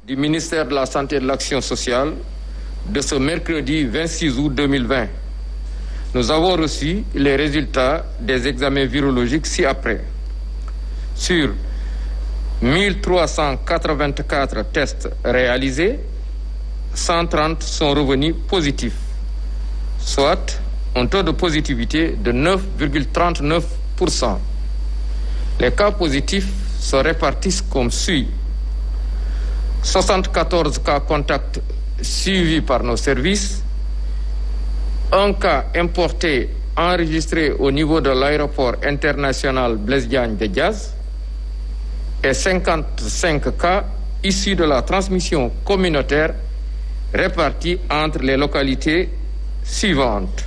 du ministère de la Santé et de l'Action sociale de ce mercredi 26 août 2020. Nous avons reçu les résultats des examens virologiques ci-après. Sur 1384 tests réalisés, 130 sont revenus positifs, soit un taux de positivité de 9,39%. Les cas positifs se répartissent comme suit. 74 cas contacts suivis par nos services, un cas importé enregistré au niveau de l'aéroport international Blaise Diagne de Diass et 55 cas issus de la transmission communautaire répartis entre les localités suivantes.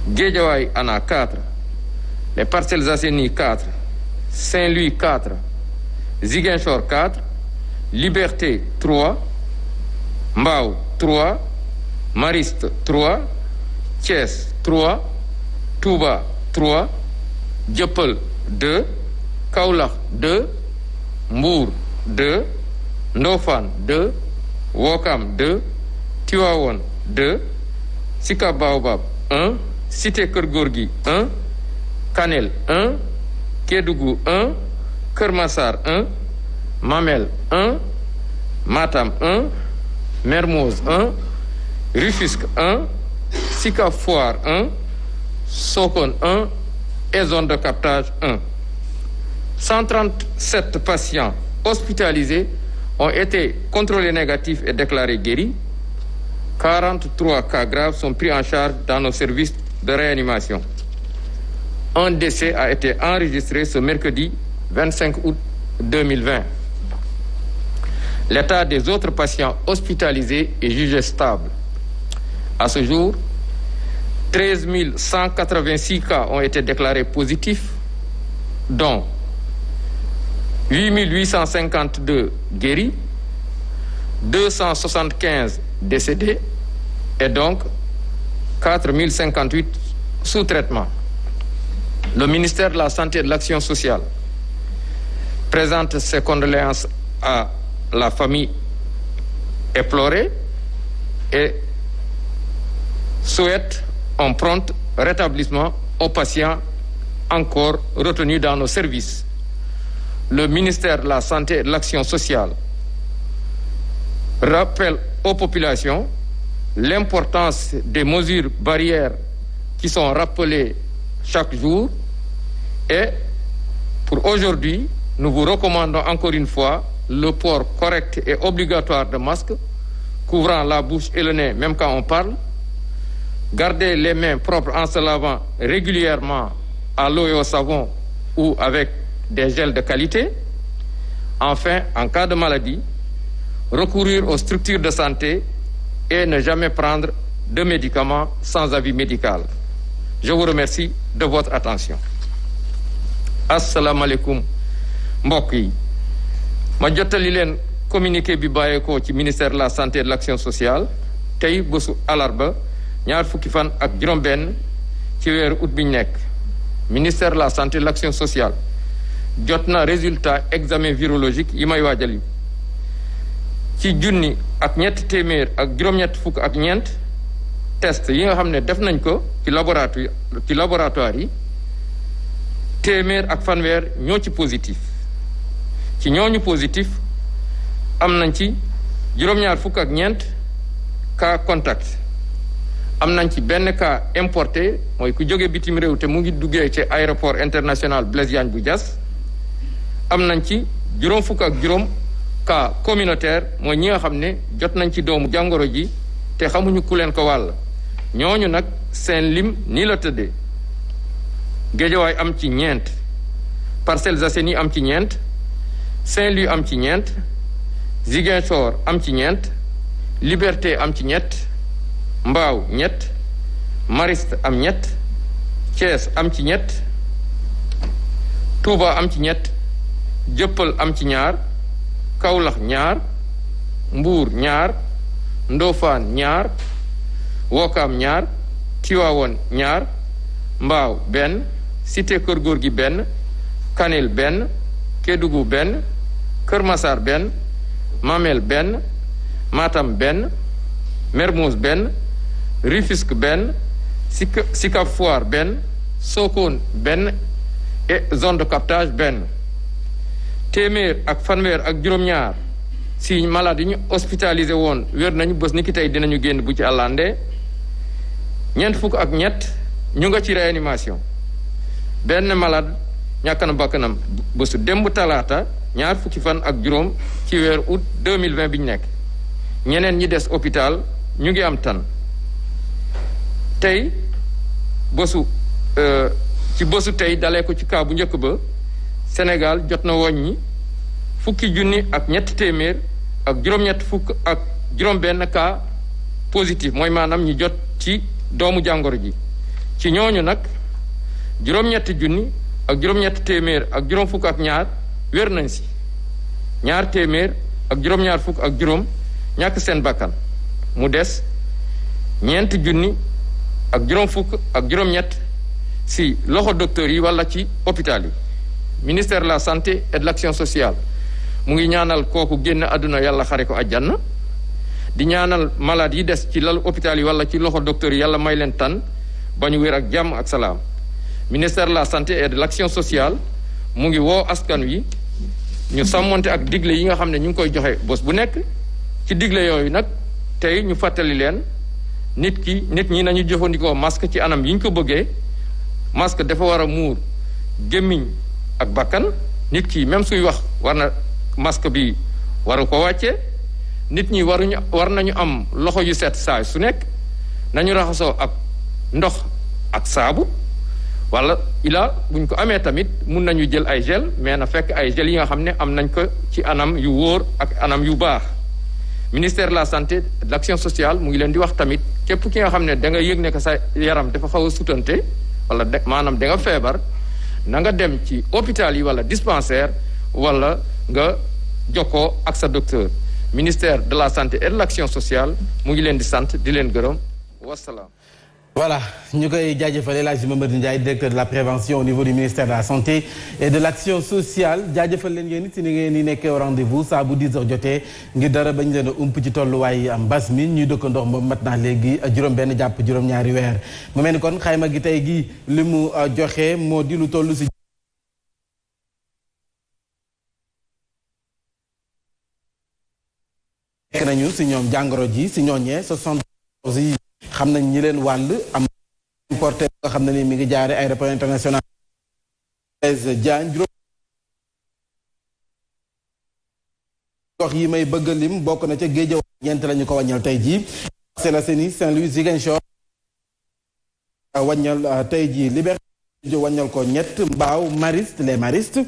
Guédiawaye en a 4, les Parcelles Assainies 4, Saint-Louis 4, Ziguinchor 4, Liberté 3, Mbao 3, Mariste 3, Thiès 3, Touba 3, Dieuppeul 2, Kaolack 2, Mbour 2, Ndofane 2, Ouakam 2, Tivaouane 2, Sicap Baobab 1, Cité Keur Gorgui 1, Kanel 1, Kédougou 1, Keur Massar 1, Mamel 1, Matam 1, Mermoz 1, Rufisque 1, Sicap Foire 1, Sokone 1 et zone de captage 1. 137 patients hospitalisés ont été contrôlés négatifs et déclarés guéris. 43 cas graves sont pris en charge dans nos services de réanimation. Un décès a été enregistré ce mercredi 25 août 2020. L'état des autres patients hospitalisés est jugé stable. À ce jour, 13 186 cas ont été déclarés positifs, dont 8 852 guéris, 275 décédés et donc 4 058 sous traitement. Le ministère de la Santé et de l'Action sociale présente ses condoléances à la famille éplorée et souhaite un prompt rétablissement aux patients encore retenus dans nos services. Le ministère de la Santé et de l'Action sociale rappelle aux populations l'importance des mesures barrières qui sont rappelées chaque jour et pour aujourd'hui, nous vous recommandons encore une fois le port correct et obligatoire de masques couvrant la bouche et le nez même quand on parle, garder les mains propres en se lavant régulièrement à l'eau et au savon ou avec des gels de qualité. Enfin, en cas de maladie, recourir aux structures de santé et ne jamais prendre de médicaments sans avis médical. Je vous remercie de votre attention. Assalamu alaikum mbokk yi ma jottali leen communiqué bi bàyyeekoo ci ministère de la santé et de l'action sociale tey bésu alarba ñaar fukki fan ak juróom-benn ci weeru août bi ñu nekk. Ministère de la santé et de l'action sociale jot na résultat examen virologique yi may waajal yi ci junni ak ñetti téeméer ak juróom-ñett fukk ak ñeent test yi nga xam ne def nañ ko ci laboratoire yi téeméer ak fanweer ñoo ci positif ci ñooñu positif am nañ ci juróom-ñaar fukk ak ñeent cas contact am nañ ci benn cas importé mooy ku jóge bitim réew te mu ngi duggee ci aéroport international Blaise Diagne bu Diass am nañ ci juróom fukk ak juróom cas communautaire mooy ñi nga xam ne jot nañ ci doomu jàngoro ji te xamuñu ku leen ko wàll ñooñu nag seen lim nii la tëddee Guédiawaye am ci ñeent Parcelles Assainies am ci ñeent Saint-Louis am ci ñeent Ziguinchor am ci ñeent Liberté am ci ñett Mbao ñett Mariste am ñett Thiès am ci ñett Touba am ci ñett Dieuppeul am ci ñaar Kaolack ñaar Mbour ñaar Ndofane ñaar Ouakam ñaar Tivaouane ñaar Mbao benn Cité Keur Gorgui benn Kanel benn Kédougou benn Keur Massar benn Mamel benn Matam benn Mermoz benn Rufisque benn Sicap Foire benn Sokone benn et zone de captage benn téeméer ak fanweer ak juróom-ñaar si malade yi ñu hospitalisé woon wér nañu bés ni ki tey dinañu génn bu ci àllande ñeent fukk ak ñett ñu nga ci réanimation benn malade ñàkk na bakkanam bésu démb talaata ñaar fukki fan ak juróom ci weer août 2020 bi ñu nekk ñeneen ñi des hôpital ñu ngi am tan tey ci bésu tey dalee ko ci cas bu njëkk ba Sénégal jot na woññi fukki junni ak ñetti téeméer ak juróom-ñett fukk ak juróom-benn cas positif mooy maanaam ñi jot ci doomu jàngoro ji ci ñooñu nag juróom-ñetti junni ak juróom-ñetti téeméer ak juróom fukk ak ñaar wér nañ si ñaar téeméer ak juróom-ñaar fukk ak juróom ñàkk seen bakkan mu des ñeenti junni ak juróom fukk ak juróom-ñett si loxo docteur yi wala ci hôpital yi ministère de la santé et de l'action sociale mu ngi ñaanal kooku génn àdduna yàlla xare ko àjjana di ñaanal malade yi des ci lal hôpital yi wala ci loxo docteur yi yàlla may leen tan ba ñu wér ak jàmm ak salaam ministère de la santé et de l'action sociale mu ngi woo askan wi ñu sàmmonte ak digle yi nga xam ne ñu ngi koy joxe bés bu nekk ci digle yooyu nag tey ñu fàttali leen nit ñi nañu jëfandikoo masque ci anam yi ñu ko bëggee masque dafa war a muur gémmiñ ak bakkan nit ki même suy wax war na masque bi waru ko wàccee nit ñi war nañu am loxo yu set saa su nekk nañu raxasoo ak ndox ak saabu wala buñ ko amee tamit mun nañu jël ay gel mais na fekk ay gel yi nga xam ne am nañ ko ci anam yu wóor ak anam yu baax ministère de la santé de l'action sociale mu ngi leen di wax tamit képp ki nga xam ne da nga yëg ne que sa yaram dafa xaw a sutante wala maanaam da nga feebar na nga dem ci hôpital yi wala dispensaire wala nga jokkoo ak sa docteur ministère de la santé et de l'action sociale mu ngi leen di sant di leen gërëm wasalaam. Voilà ñu koy jaajëfal El Hadji Mamadou Ndiaye directeur de la prévention au niveau du ministère de la santé et de l'action sociale jaajëfal leen yéen si ni ngeen di nekkee au rendez-vous saa bu 10 heures jotee ngir dara bañ leen a ump ci tolluwaay mbas mi ñuy dëkk ndox moom mat naa léegi juróom-benn jàpp juróom-ñaari weer mu mel ni kon xayma gi tey gi li mu joxe moo di lu toll si. nekk nañu si ñoom jàngoro ji si ñooñee 74 yi. xam nañ ñi leen wàll am importé nga xam ne ni mi ngi jaare aéroport international Diagne juróom gox yi may bëgg lim bokk na ca Guédiawaye ñeent la ñu ko wàññal tey jii Parcelles Assainies Saint-Louis Ziguinchor wàññal tey jii Liberté wàññal ko ñett Mbao Mariste les Maristes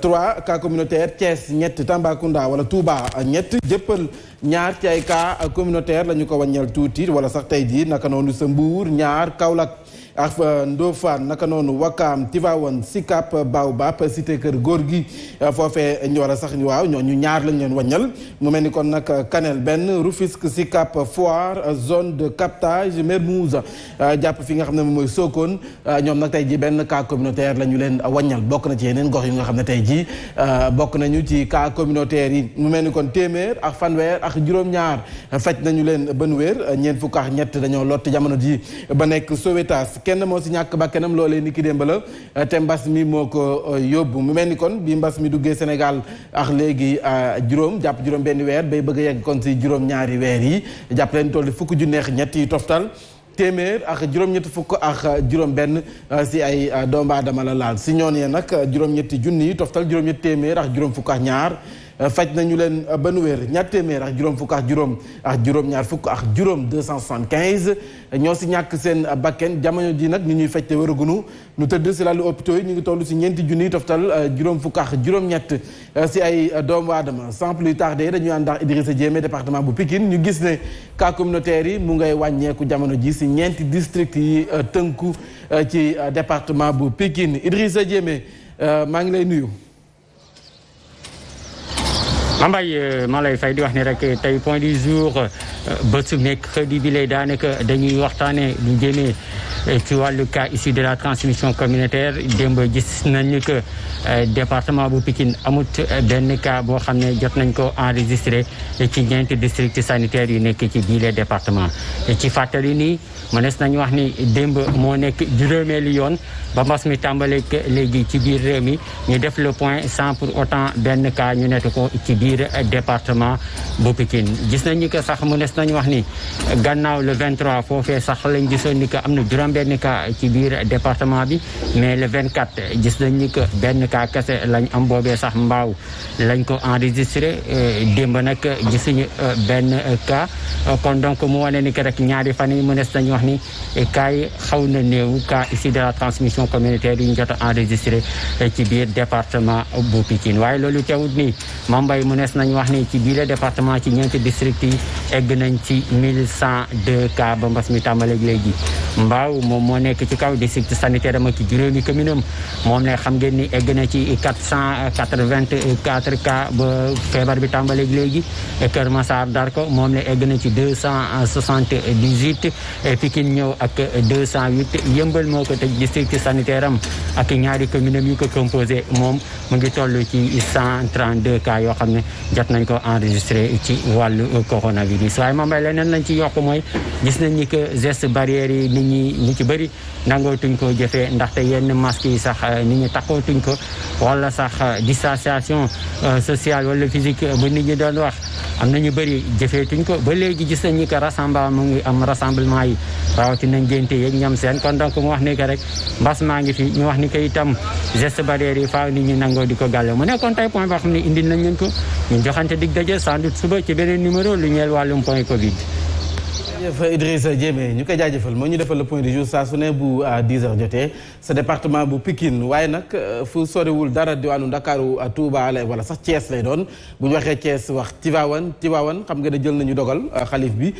3 cas communautaire Thiès ñett Tambacounda wala Touba ñett Jëppal ñaar ci ay cas communautaire la ñu ko wàññal tuuti wala sax tey jii naka noonu sa Mbour ñaar Kaolack ak Ndofane naka noonu Wakam Tivaouane Sicap Baobab Cité Kër Gorgui foofee wala sax waaw ñooñu ñaar lañ leen wàññal mu mel ni kon nag Kanel benn Rufisque Sicap Foire zone de captage Mermoz jàpp fi nga xam ne moom mooy Sokone ñoom nag tey jii benn cas communautaire la ñu leen wàññal bokk na ci yeneen gox yu nga xam ne tey jii bokk nañu ci cas communautaire yi mu mel ni kon téeméer ak fanweer ak juróom-ñaar faj nañu leen bën wéer ñeent fukk ak ñett dañoo lott jamono ji ba nekk Sowétas kenn moo si ñàkk bakkanam loolee ni ki démb la te mbas mi moo ko yóbbu mu mel ni kon bi mbas mi duggee Sénégal ak léegi jàpp juróom benn weer bay bëgg a yegg kon si juróom-ñaari weer yi jàpp leen toll fukk ju neex ñett yi toftal téeméer ak juróom-ñetti fukk ak juróom-benn si ay doomu aadama la laal si ñoon yee nag juróom-ñetti junni yi toftal juróom-ñetti téeméer ak juróom fukk ak ñaar faj nañu leen ba nu wér ñaar téeméer ak juróom fukk ak juróom-ñaar fukk ak juróom 275 ñoo si ñàkk seen bakken jamono ji nag ñu ñuy faj te wëragunu ñu tëdd si lalu hôpitaux yi ñu ngi toll si ñeenti junni yi toftal juróom fukk ak juróom-ñett si ay doomu aadama sans plus tarder dañuy ànd ak Idrissa Diémé département bu Pikine ñu gis ne cas communautaire yi mu ngay wàññeeku jamono ji si ñeenti district yi tënku ci département bu Pikine Idrissa Diémé maa ngi lay nuyu. Mbaye maa lay fay di wax ni rek tey point du jour bésu mercredi bi lay daanaka dañuy waxtaane lu jëmee ci wàllu cas issu de la transmission communautaire démb gis nañu que département bu Pikine amut benn cas boo xam ne jot nañ ko enregistré ci ñeenti district sanitaires yu nekk ci biir département ci fàttali nii mënees nañu wax ni démb moo nekk juróomeelu yoon ba mbas mi tàmbaleeg léegi ci biir réew mi ñu def le point sans pour autant benn cas ñu nekk ko ci biir département bu Pikine gis nañu que sax mënees nañu wax ni gannaaw le 23 foofee sax lañ gisoon ni que am na juróom-benn cas ci biir département bi mais le 24 gis nañu que benn cas kese lañ am boobee sax mbaaw lañ ko enregistré démb nag gisuñu benn cas kon donc mu wane ni que rek ñaari fan yi mënees nañu wax ni cas yi xaw na néew cas ici de la transmission communautaire yi ñu jot a enregistré ci biir département bu Pikine waaye loolu teewut nii Mambay mënees nañu wax ni ci biir département ci ñeenti district yi egg nañ ci 1102 cas ba mbas mi tàmbaleeg léegi mbaaw moom moo nekk ci kaw district sanitaire am ak juróomi commune am moom ne xam ngeen ni egg na ci 484 cas ba feebar bi tàmbaleeg léegi Kër Massar Darko moom ne egg na ci 278 Pikine ñëw ak 208 Yëmbal moo ko tëj district sanitaire am ak ñaari commune am yu ko composé moom mu ngi toll ci 132 cas yoo xam ne jot nañ ko enregistré ci wàllu coronavirus waaye moom leneen lañ ci yokk mooy gis nañ ni que geste barrière yi ñi ci bëri nangootuñ ko jëfee ndaxte yenn masque yi sax nit ñi takkootuñ ko wala sax distanciation sociale wala physique bu nit ñi doon wax am na ñu bëri jëfeetuñ ko ba léegi gis nañ ni que rassemblement mu ngi am rassemblement yi rawatina ngénte yeeg ñam seen kon donc mu wax ni que rek mbas maa ngi fi ñu wax ni que itam geste barrière yi faaw nit ñi nangoo di ko gàlle mu nekkoon tey point boo xam ne indi nañ leen ko ñu joxante dig daje sans doute suba ci beneen numéro lu ñeel wàllum point Covid. jërëjëf Idrissa Diémé ñu koy jaajëfal moo ñu defal le point du jour saa su ne bu 10h jotee sa département bu Pikine waaye nag fu soriwul dara diwaanu Ndakaaru Touba lay wala sax Thiès lay doon bu ñu waxee Thiès wax Tivaouane xam nga ne jël nañu dogal xalif bi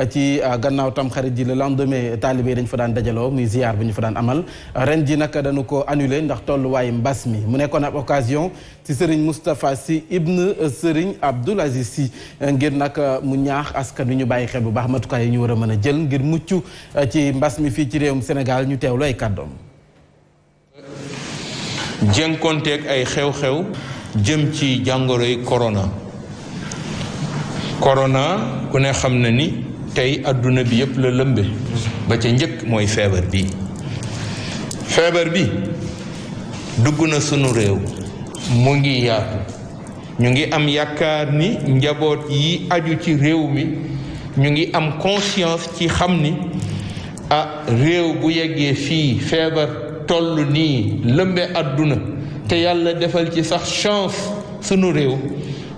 ci gannaaw tam xarit ji le lendemain taalibe dañ fa daan dajaloo muy ziar bu ñu fa daan amal ren ji nag dañu ko annulé ndax tolluwaayu mbas mi mu nekkoon ab occasion ci Serigne Moustapha Sy ibn Serigne Abdoul Aziz Sy ngir nag mu ñaax askan wi ñu bàyyi xel bu baax matukaay yi ñu war a mën a jël ngir mucc ci mbas mi fii ci réewum Sénégal ñu teewlu ay kàddoom. jënkonteeg ay xew-xew jëm ci jàngoroy corona ku ne xam na ni tey adduna bi yëpp la lëmbe ba ca njëkk mooy feebar bi dugg na sunu réew mu ngi yaatu ñu ngi am yaakaar ni njaboot yi aju ci réew mi ñu ngi am conscience ci xam ni réew bu yeggee fii feebar toll nii lëmbe àdduna te yàlla defal ci sax chance sunu réew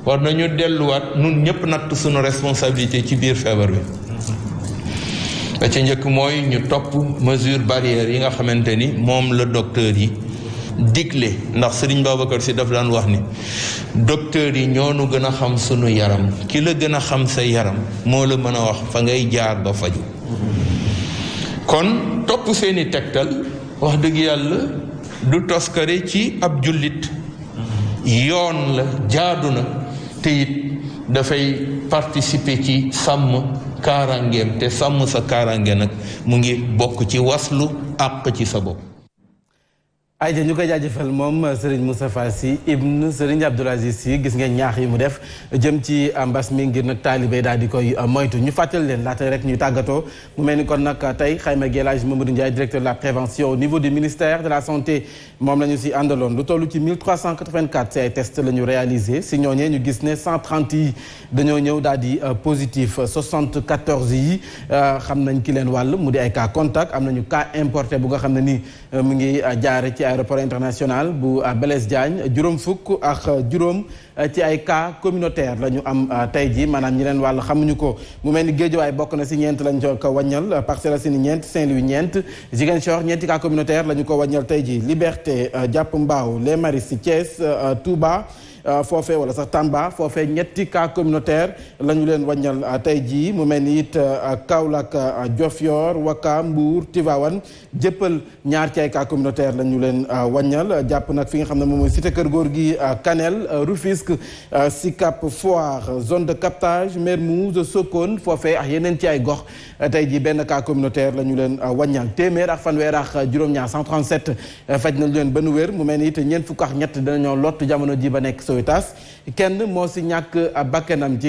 war nañu delluwaat nun ñëpp natt sunu responsabilité ci biir feebar bi ba ca njëkk mooy ñu topp mesure barrière yi nga xamante ni moom la docteur yi digle ndax Serigne Babacar Sy daf daan wax ni docteur yi ñoo nu gën a xam sunu yaram ki la gën a xam sa yaram moo la mën a wax fa ngay jaar ba faju kon topp seeni tegtal wax dëgg yàlla du toskare ci ab jullit yoon la jaadu na te it dafay participer ci sàmm kaaraangeem te sàmm sa kaaraange nag mu ngi bokk ci waslu àq ci sa bopp. ayja ñu koy jaajëfal moom Serigne Moustapha Sy ibn Serigne Abdoul Aziz Sy gis ngeen ñaax yi mu def jëm ci mbas mi ngir nag taalibe daal di koy moytu ñu fàttali leen laata rek ñuy tàggatoo mu mel ni kon nag tey xayma gi El Hadji Mamadou Ndiaye directeur de la prévention au niveau du ministère de la santé moom la ñu si àndaloon lu toll ci 1384 ci ay tests la ñu réalisé si ñooñee ñu gis ne 130 yi dañoo ñëw daal di positif 74 yi xam nañ ki leen wàll mu di ay cas contact am nañu cas importé bu nga xam ne nii mu ngi jaare ci aéroport international bu Blaise Diagne juróom fukk ak juróom ci ay cas communautaire la ñu am tey ji maanaam ñi leen wàll xamuñu ko mu mel ni Guédiawaye bokk na si ñeent lañ ko wàññal Parcelles Assainies ñeent Saint-Louis ñeent Ziguinchor ñeenti cas communautaire la ñu ko wàññal tey ji Liberté jàpp Mbao Les Maristes Thiès Touba foofee wala sax Tamba foofee ñetti cas communautaire la ñu leen wàññal tey jii mu mel ni it Kaolack Diofior Ouakam Mbour Tivaouane Jëppal ñaar ci ay cas communautaire la ñu leen wàññal jàpp nag fi nga xam ne moom mooy cité Kër Góor gi Kanel Rufisque Rufisque Sicap Foire zone de captage Mermoz Sokone foofee ak yeneen ci ay gox tey jii benn cas communautaire la ñu leen wàññal téeméer ak fanweer ak juróom-ñaar 137 faj nañu leen ba nu wér mu mel ni it ñeent fukk ak ñett dinañoo lott jamono ji ba nekk Sowétas kenn moo si ñàkk bakkanam ci